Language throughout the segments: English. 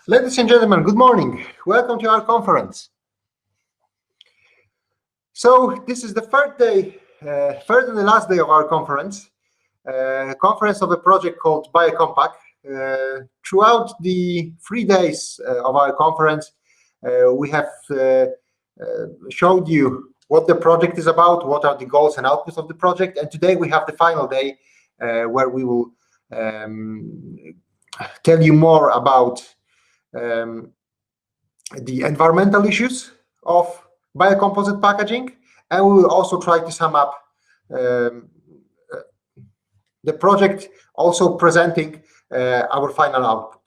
Ladies and gentlemen, good morning. Welcome to our conference. So this is the third and the last day of our conference of a project called BIOCOMPACK. Throughout the 3 days of our conference, we have showed you what the project is about, what are the goals and outputs of the project, and today we have the final day where we will tell you more about the environmental issues of biocomposite packaging, and we will also try to sum up the project, also presenting our final output.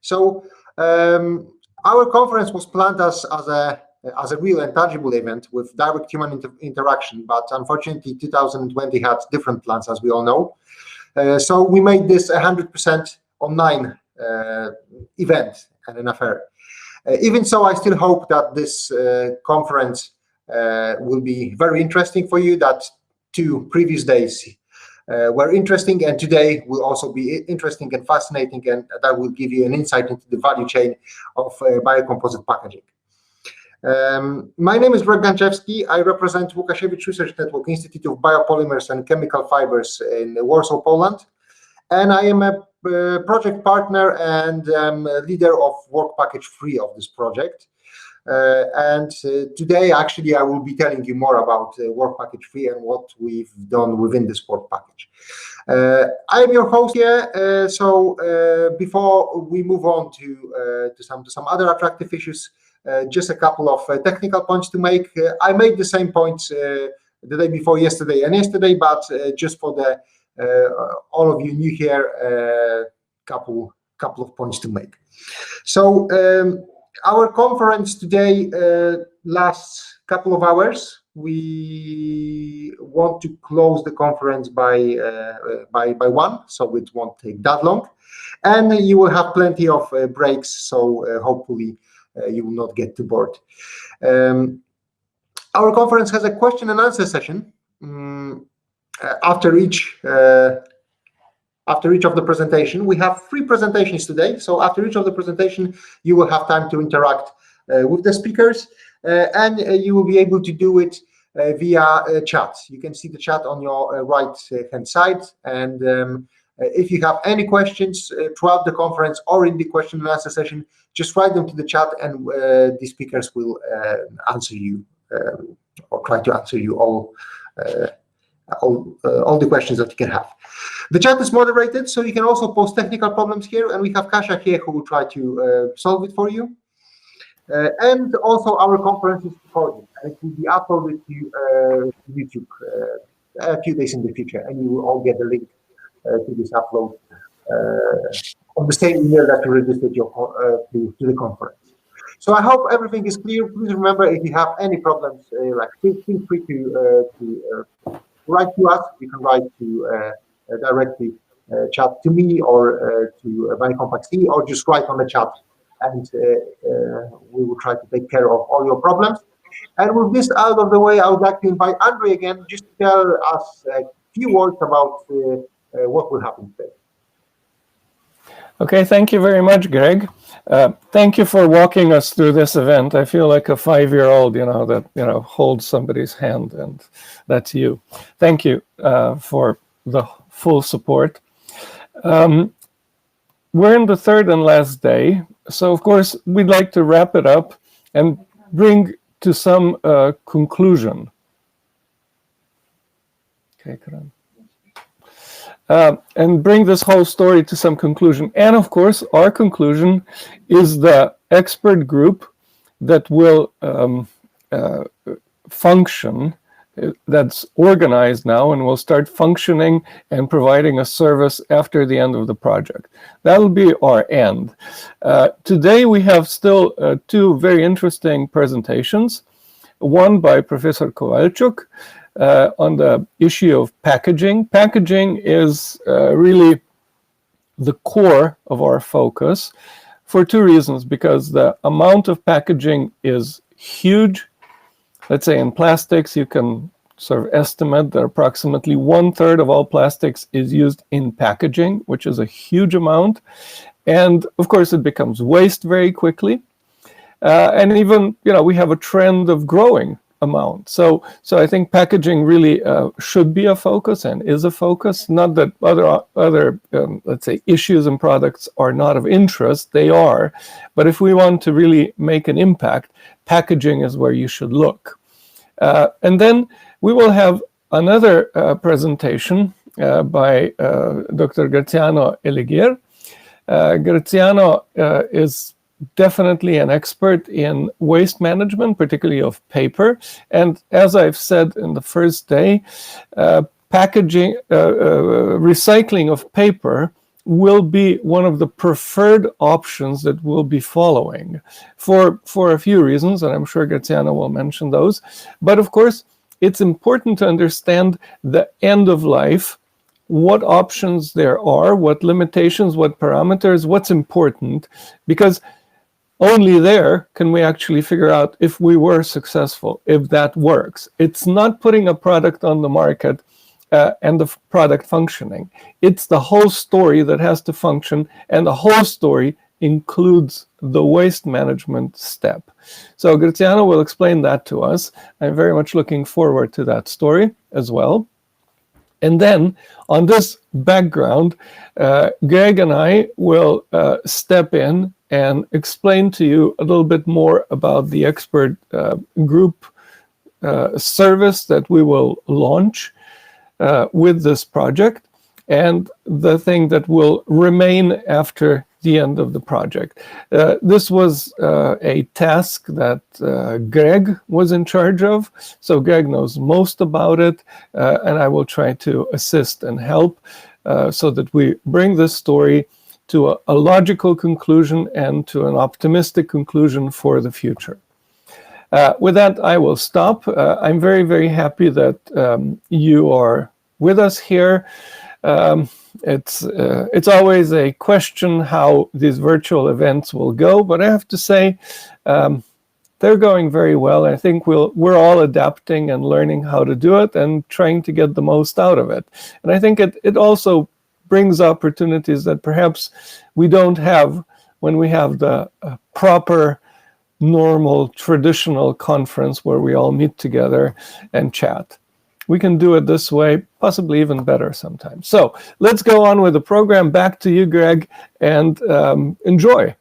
So our conference was planned as a real and tangible event with direct human interaction, but unfortunately 2020 had different plans, as we all know. So we made this 100% online event and an affair. Even so, I still hope that this conference will be very interesting for you, that 2 previous days were interesting, and today will also be interesting and fascinating, and that will give you an insight into the value chain of biocomposite packaging. My name is Greg Ganczewski. I represent Łukasiewicz Research Network Institute of Biopolymers and Chemical Fibers in Warsaw, Poland, and I am a project partner and leader of Work Package 3 of this project. Today, actually, I will be telling you more about Work Package 3 and what we've done within this work package. I am your host here, so before we move on to some other attractive issues, just a couple of technical points to make. I made the same points the day before yesterday and yesterday, but just for the all of you new here, couple of points to make. So our conference today lasts a couple of hours. We want to close the conference by 1, so it won't take that long, and you will have plenty of breaks, so hopefully you will not get too bored. Our conference has a question and answer session after each of the presentation. We have 3 presentations today, so after each of the presentation, you will have time to interact with the speakers, and you will be able to do it via chat. You can see the chat on your right-hand side, and if you have any questions throughout the conference or in the question and answer session, just write them to the chat, and the speakers will answer you or try to answer you all the questions that you can have. The chat is moderated, so you can also post technical problems here, and we have Kasia here who will try to solve it for you. And also our conference is recorded, and it will be uploaded to YouTube a few days in the future, and you will all get a link to this upload on the same email that you registered to the conference. So I hope everything is clear. Please remember, if you have any problems, feel free to write to us. You can write to directly chat to me or to BIOCOMPACK-CE, or just write on the chat, and we will try to take care of all your problems. And with this out of the way, I would like to invite Andrej again, just to tell us a few words about what will happen today. Okay, thank you very much, Greg. Thank you for walking us through this event. I feel like a 5-year-old, that holds somebody's hand, and that's you. Thank you for the full support. We're in the 3rd and last day, so of course we'd like to wrap it up and bring to some conclusion. Okay, Krzan. And bring this whole story to some conclusion. And of course, our conclusion is the expert group that will function, that's organized now and will start functioning and providing a service after the end of the project. That'll be our end. Today we have still 2 very interesting presentations. One by Professor Kowalczuk, on the issue of packaging. Packaging is really the core of our focus for 2 reasons, because the amount of packaging is huge. Let's say in plastics, you can sort of estimate that approximately 1/3 of all plastics is used in packaging, which is a huge amount. And of course, it becomes waste very quickly. And even, we have a trend of growing amount. So I think packaging really should be a focus and is a focus. Not that other let's say, issues and products are not of interest. They are. But if we want to really make an impact, packaging is where you should look. And then we will have another presentation by Dr. Graziano Eligir. Graziano is definitely an expert in waste management, particularly of paper. And as I've said in the first day, recycling of paper will be one of the preferred options that we'll be following for a few reasons, and I'm sure Graziano will mention those. But of course, it's important to understand the end of life, what options there are, what limitations, what parameters, what's important, because only there can we actually figure out if we were successful, if that works. It's not putting a product on the market and the product functioning. It's the whole story that has to function, and the whole story includes the waste management step. So Graziano will explain that to us. I'm very much looking forward to that story as well. And then on this background, Greg and I will step in and explain to you a little bit more about the expert group service that we will launch with this project, and the thing that will remain after the end of the project. This was a task that Greg was in charge of, so Greg knows most about it, and I will try to assist and help so that we bring this story to a logical conclusion and to an optimistic conclusion for the future. With that, I will stop. I'm very, very happy that you are with us here. It's always a question how these virtual events will go, but I have to say they're going very well. I think we're all adapting and learning how to do it and trying to get the most out of it. And I think it also brings opportunities that perhaps we don't have when we have the proper, normal, traditional conference where we all meet together and chat. We can do it this way, possibly even better sometimes. So let's go on with the program. Back to you, Greg, and enjoy.